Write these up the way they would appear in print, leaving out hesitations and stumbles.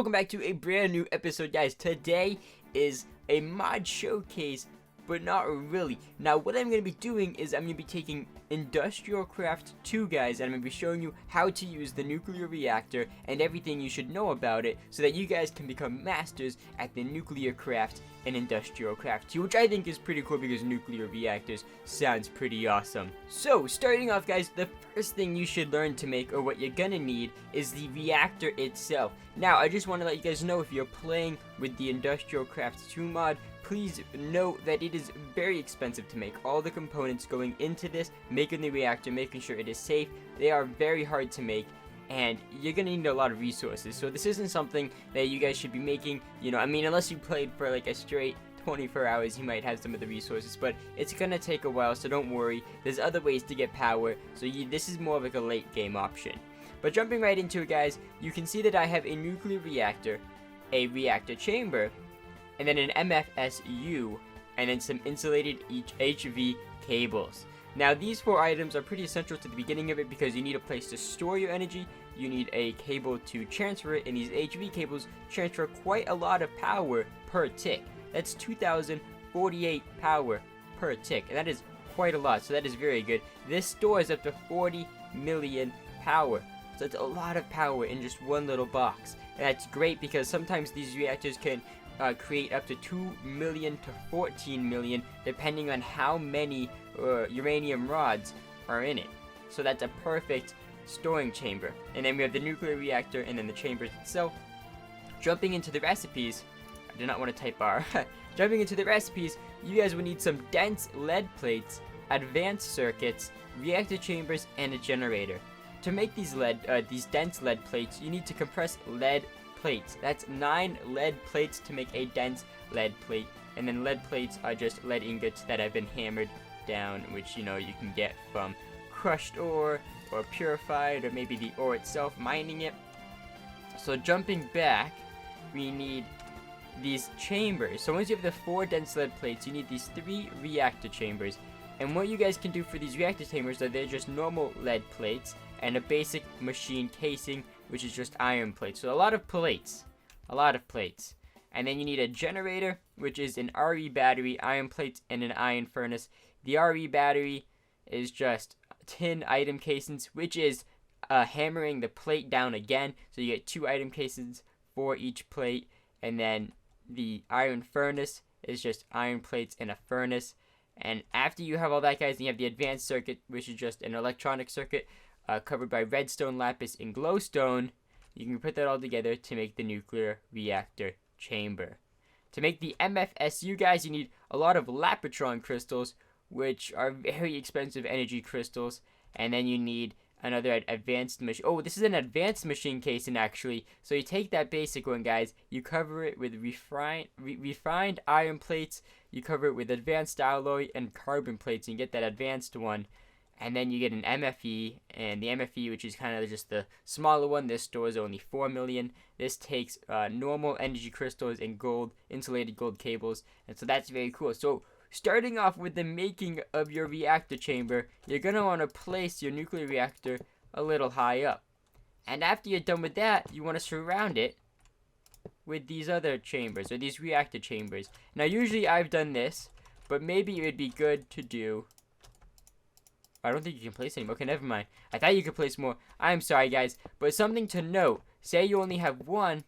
Welcome back to a brand new episode, guys. Today is a mod showcase, but not really. Now, what I'm going to be doing is I'm going to be taking Industrial Craft 2, guys, and I'm going to be showing you how to use the nuclear reactor and everything you should know about it so that you guys can become masters at the nuclear craft and Industrial Craft 2, which I think is pretty cool because nuclear reactors sounds pretty awesome. So, starting off, guys, the first thing you should learn to make, or what you're gonna need, is the reactor itself. Now, I just want to let you guys know, if you're playing with the Industrial Craft 2 mod, please note that it is very expensive to make. All the components going into this, making the reactor, making sure it is safe, they are very hard to make, and you're gonna need a lot of resources. So this isn't something that you guys should be making, I mean, unless you played for like a straight 24 hours, you might have some of the resources, but it's gonna take a while, so don't worry. There's other ways to get power, so this is more of like a late game option. But jumping right into it, guys, you can see that I have a nuclear reactor, a reactor chamber, and then an MFSU, and then some insulated HV cables. Now, these four items are pretty essential to the beginning of it because you need a place to store your energy, you need a cable to transfer it, and these HV cables transfer quite a lot of power per tick. That's 2,048 power per tick, and that is quite a lot, so that is very good. This stores up to 40 million power, so that's a lot of power in just one little box. And that's great because sometimes these reactors can create up to 2 million to 14 million, depending on how many uranium rods are in it. So that's a perfect storing chamber. And then we have the nuclear reactor and then the chambers itself. Jumping into the recipes, I do not want to type R. Jumping into the recipes, you guys will need some dense lead plates, advanced circuits, reactor chambers, and a generator. To make these dense lead plates, you need to compress lead plates. That's 9 lead plates to make a dense lead plate, and then lead plates are just lead ingots that have been hammered down, which you can get from crushed ore or purified, or maybe the ore itself, mining it. So jumping back, we need these chambers. So once you have the 4 dense lead plates, you need these 3 reactor chambers. And what you guys can do for these reactor chambers are they're just normal lead plates and a basic machine casing, which is just iron plates. So a lot of plates. And then you need a generator, which is an RE battery, iron plates, and an iron furnace. The RE battery is just tin item casings, which is hammering the plate down again. So you get 2 item casings for each plate. And then the iron furnace is just iron plates and a furnace. And after you have all that, guys, you have the advanced circuit, which is just an electronic circuit covered by redstone, lapis, and glowstone. You can put that all together to make the nuclear reactor chamber. To make the MFSU, guys, you need a lot of lapitron crystals, which are very expensive energy crystals. And then you need another advanced machine. Oh, this is an advanced machine casing, actually. So you take that basic one, guys, you cover it with refined iron plates, you cover it with advanced alloy and carbon plates, and you get that advanced one. And then you get an MFE, and the MFE, which is kind of just the smaller one, this stores only 4 million. This takes normal energy crystals and gold, insulated gold cables, and so that's very cool. So starting off with the making of your reactor chamber, you're going to want to place your nuclear reactor a little high up. And after you're done with that, you want to surround it with these other chambers, or these reactor chambers. Now usually I've done this, but maybe it would be good to do... I don't think you can place any more. Okay, never mind. I thought you could place more. I'm sorry, guys. But something to note. Say you only have 1.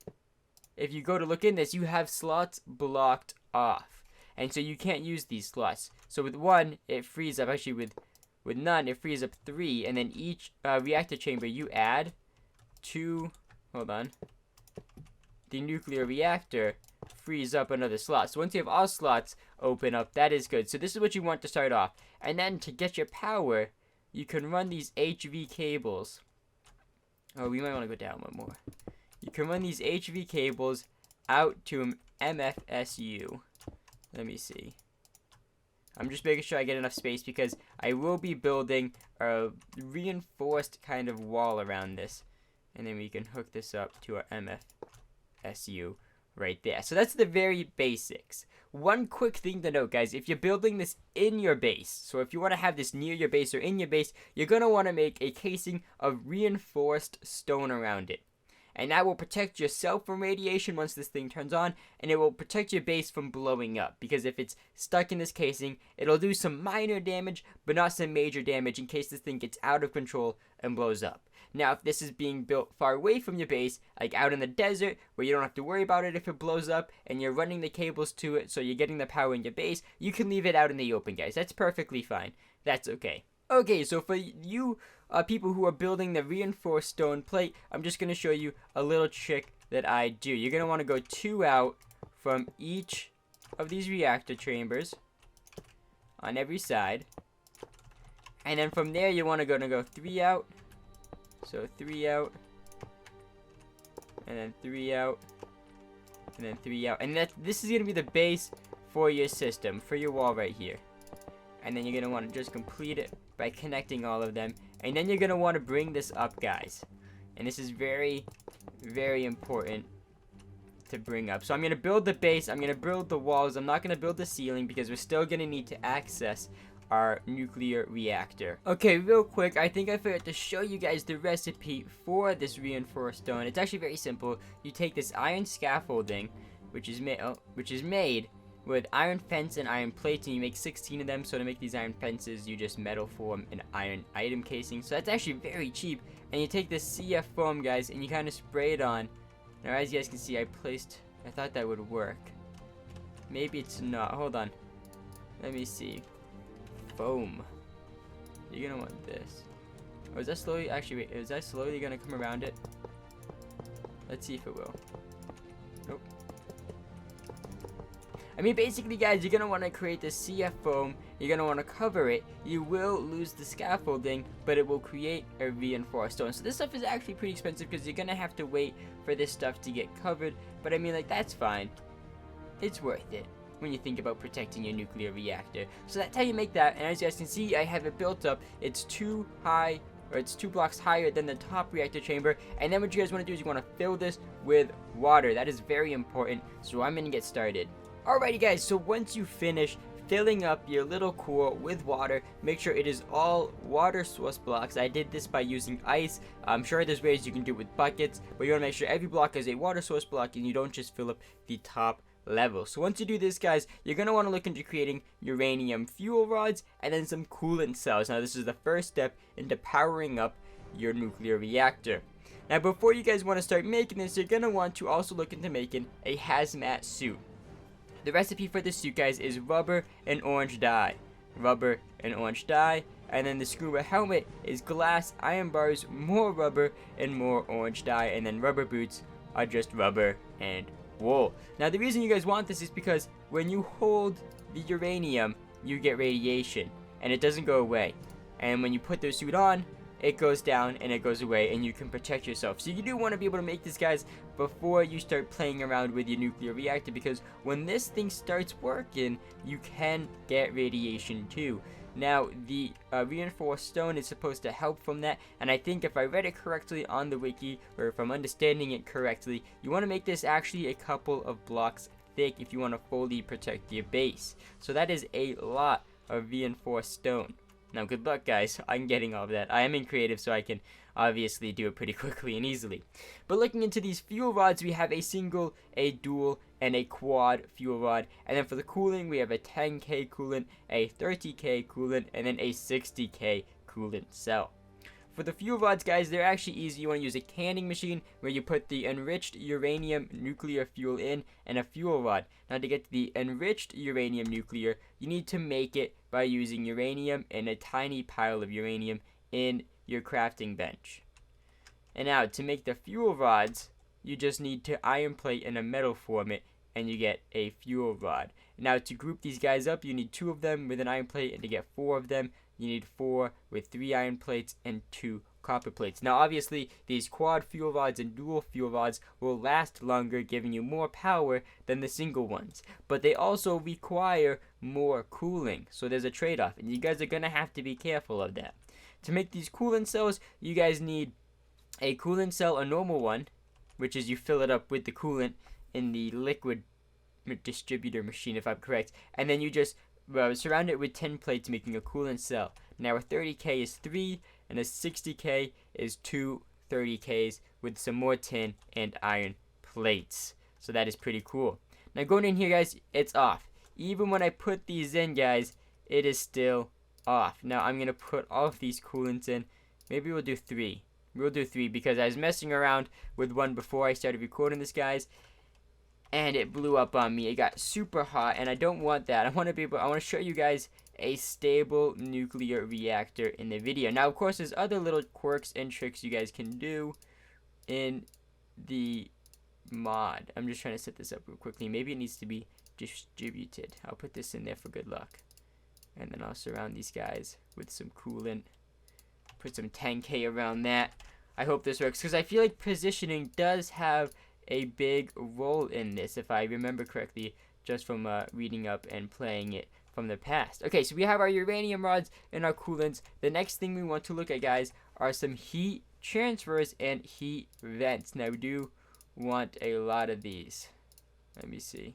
If you go to look in this, you have slots blocked off. And so you can't use these slots. So with 1, it frees up. Actually, with none, it frees up 3. And then each reactor chamber you add to... Hold on. The nuclear reactor frees up another slot. So once you have all slots open up, that is good. So this is what you want to start off. And then to get your power, you can run these HV cables. Oh, we might want to go down one more. You can run these HV cables out to an MFSU. Let me see. I'm just making sure I get enough space because I will be building a reinforced kind of wall around this. And then we can hook this up to our MFSU right there. So that's the very basics. One quick thing to note, guys, if you're building this in your base, so if you want to have this near your base or in your base, you're going to want to make a casing of reinforced stone around it. and that will protect yourself from radiation once this thing turns on, and it will protect your base from blowing up, because if it's stuck in this casing, it'll do some minor damage, but not some major damage in case this thing gets out of control and blows up. Now, if this is being built far away from your base, like out in the desert, where you don't have to worry about it if it blows up, and you're running the cables to it, so you're getting the power in your base, you can leave it out in the open, guys. That's perfectly fine. That's okay. Okay, so for you people who are building the reinforced stone plate, I'm just going to show you a little trick that I do. You're going to want to go 2 out from each of these reactor chambers on every side. And then from there, you want to go 3 out. So 3 out, and then 3 out, and then 3 out. And this is going to be the base for your system, for your wall right here. And then you're going to want to just complete it by connecting all of them. And then you're going to want to bring this up, guys. And this is very, very important to bring up. So I'm going to build the base. I'm going to build the walls. I'm not going to build the ceiling because we're still going to need to access our nuclear reactor. Okay, real quick, I think I forgot to show you guys the recipe for this reinforced stone. It's actually very simple. You take this iron scaffolding, which is made with iron fence and iron plates, and you make 16 of them. So to make these iron fences, you just metal form an iron item casing. So that's actually very cheap. And you take this CF foam, guys, and you kind of spray it on. Now, as you guys can see, I thought that would work. Maybe it's not. Hold on. Let me see. Foam. You're gonna want this. Oh, is that slowly? Actually, wait. Is that slowly gonna come around it? Let's see if it will. Nope. I mean, basically, guys, you're gonna want to create this CF foam. You're gonna want to cover it. You will lose the scaffolding, but it will create a reinforced stone. So this stuff is actually pretty expensive because you're gonna have to wait for this stuff to get covered. But I mean, like, that's fine. It's worth it when you think about protecting your nuclear reactor. So that's how you make that. And as you guys can see, I have it built up. It's 2 blocks higher than the top reactor chamber. And then what you guys want to do is you want to fill this with water. That is very important. So I'm going to get started. Alrighty, guys, so once you finish filling up your little core with water, make sure it is all water source blocks. I did this by using ice. I'm sure there's ways you can do it with buckets, but you want to make sure every block is a water source block and you don't just fill up the top level. So once you do this, guys, you're going to want to look into creating uranium fuel rods and then some coolant cells. Now, this is the first step into powering up your nuclear reactor. Now, before you guys want to start making this, you're going to want to also look into making a hazmat suit. The recipe for this suit, guys, is rubber and orange dye. Rubber and orange dye. And then the scuba helmet is glass, iron bars, more rubber, and more orange dye. And then rubber boots are just rubber and wool. Now, the reason you guys want this is because when you hold the uranium, you get radiation, and it doesn't go away. And when you put the suit on, it goes down and it goes away, and you can protect yourself. So you do want to be able to make this, guys, before you start playing around with your nuclear reactor, because when this thing starts working, you can get radiation too. Now, the reinforced stone is supposed to help from that, and I think if I read it correctly on the wiki, or if I'm understanding it correctly, you want to make this actually a couple of blocks thick if you want to fully protect your base. So that is a lot of reinforced stone. Now, good luck, guys. I'm getting all of that. I am in creative, so I can obviously do it pretty quickly and easily. But looking into these fuel rods, we have a single, a dual, and a quad fuel rod. And then for the cooling, we have a 10K coolant, a 30K coolant, and then a 60K coolant cell. For the fuel rods, guys, they're actually easy. You want to use a canning machine where you put the enriched uranium nuclear fuel in and a fuel rod. Now, to get to the enriched uranium nuclear, you need to make it by using uranium and a tiny pile of uranium in your crafting bench. And now, to make the fuel rods, you just need to iron plate in a metal format, and you get a fuel rod. Now, to group these guys up, you need 2 of them with an iron plate, and to get 4 of them, you need 4 with 3 iron plates and 2 copper plates. Now, obviously, these quad fuel rods and dual fuel rods will last longer, giving you more power than the single ones. But they also require more cooling, so there's a trade-off, and you guys are going to have to be careful of that. To make these coolant cells, you guys need a coolant cell, a normal one, which is you fill it up with the coolant in the liquid distributor machine, if I'm correct, and then you just surround it with 10 plates, making a coolant cell. Now, a 30K is 3, and a 60K is 2 30Ks with some more tin and iron plates. So that is pretty cool. Now going in here, guys, it's off. Even when I put these in, guys, it is still off. Now I'm going to put all of these coolants in. Maybe we'll do 3. We'll do 3 because I was messing around with one before I started recording this, guys, and it blew up on me. It got super hot, and I don't want that. I want to show you guys a stable nuclear reactor in the video. Now, of course, there's other little quirks and tricks you guys can do in the mod. I'm just trying to set this up real quickly. Maybe it needs to be distributed. I'll put this in there for good luck. And then I'll surround these guys with some coolant. Put some 10K around that. I hope this works because I feel like positioning does have a big role in this, if I remember correctly, just from reading up and playing it from the past. Okay, so we have our uranium rods and our coolants. The next thing we want to look at, guys, are some heat transfers and heat vents. Now, we do want a lot of these. Let me see.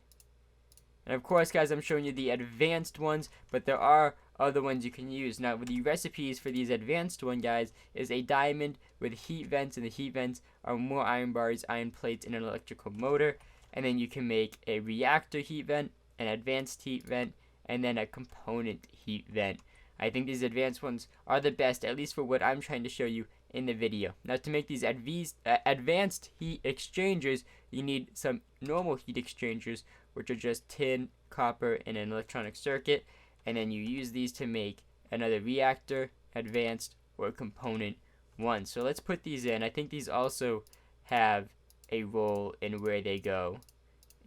And of course, guys, I'm showing you the advanced ones, but there are other ones you can use. Now, the recipes for these advanced one, guys, is a diamond with heat vents, and the heat vents are more iron bars, iron plates, and an electrical motor. And then you can make a reactor heat vent, an advanced heat vent, and then a component heat vent. I think these advanced ones are the best, at least for what I'm trying to show you in the video. Now, to make these advanced heat exchangers, you need some normal heat exchangers, which are just tin, copper, and an electronic circuit. And then you use these to make another reactor, advanced, or component one. So let's put these in. I think these also have a role in where they go,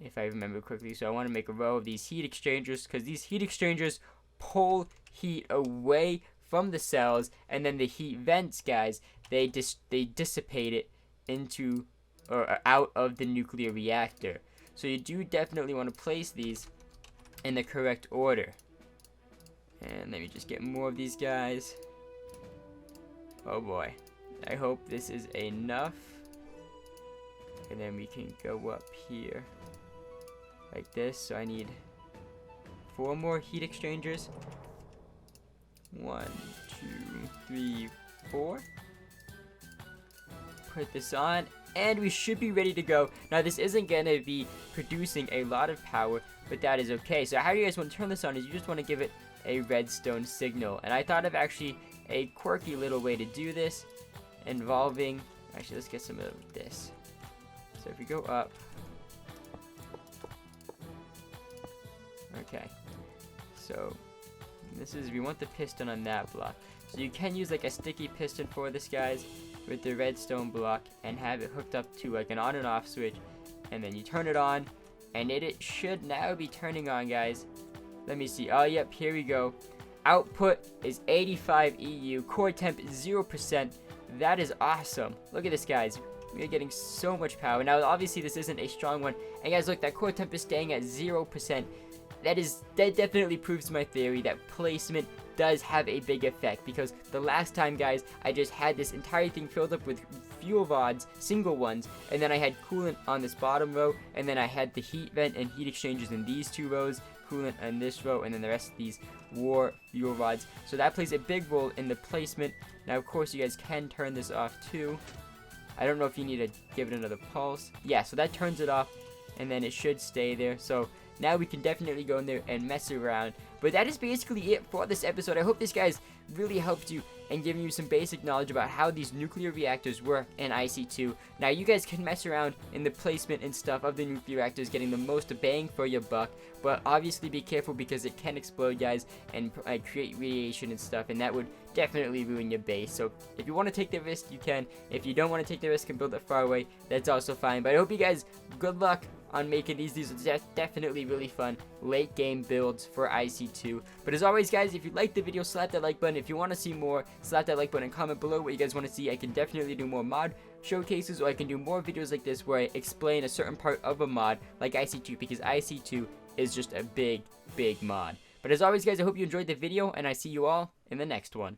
if I remember quickly. So I want to make a row of these heat exchangers, because these heat exchangers pull heat away from the cells, and then the heat vents, guys, they dissipate it into or out of the nuclear reactor. So you do definitely want to place these in the correct order. And let me just get more of these guys. Oh boy. I hope this is enough. And then we can go up here like this. So I need 4 more heat exchangers. 1, 2, 3, 4. Put this on, and we should be ready to go. Now, this isn't going to be producing a lot of power, but that is okay. So how do you guys want to turn this on is you just want to give it a redstone signal. And I thought of actually a quirky little way to do this involving, actually, let's get some of this. So if we go up, okay, so this is, we want the piston on that block. So you can use like a sticky piston for this, guys, with the redstone block, and have it hooked up to like an on and off switch, and then you turn it on, and it should now be turning on, guys. Let me see. Oh, yep, here we go. Output is 85 EU. Core temp is 0%. That is awesome. Look at this, guys. We are getting so much power. Now, obviously, this isn't a strong one. And guys, look, that core temp is staying at 0%. That definitely proves my theory that placement does have a big effect, because the last time, guys, I just had this entire thing filled up with fuel rods, single ones, and then I had coolant on this bottom row, and then I had the heat vent and heat exchangers in these 2 rows, coolant on this row, and then the rest of these were fuel rods. So that plays a big role in the placement. Now, of course, you guys can turn this off too. I don't know if you need to give it another pulse. Yeah, so that turns it off, and then it should stay there. So now we can definitely go in there and mess around. But that is basically it for this episode. I hope this, guys, really helped you and giving you some basic knowledge about how these nuclear reactors work in IC2. Now, you guys can mess around in the placement and stuff of the nuclear reactors, getting the most bang for your buck. But obviously be careful, because it can explode, guys, and create radiation and stuff. And that would definitely ruin your base. So if you want to take the risk, you can. If you don't want to take the risk and build it far away, that's also fine. But I hope you guys, good luck on making these. These are definitely really fun late game builds for IC2. But as always, guys, if you liked the video, slap that like button. If you want to see more, slap that like button and comment below what you guys want to see. I can definitely do more mod showcases, or I can do more videos like this where I explain a certain part of a mod like IC2, because IC2 is just a big mod. But as always, guys, I hope you enjoyed the video, and I see you all in the next one.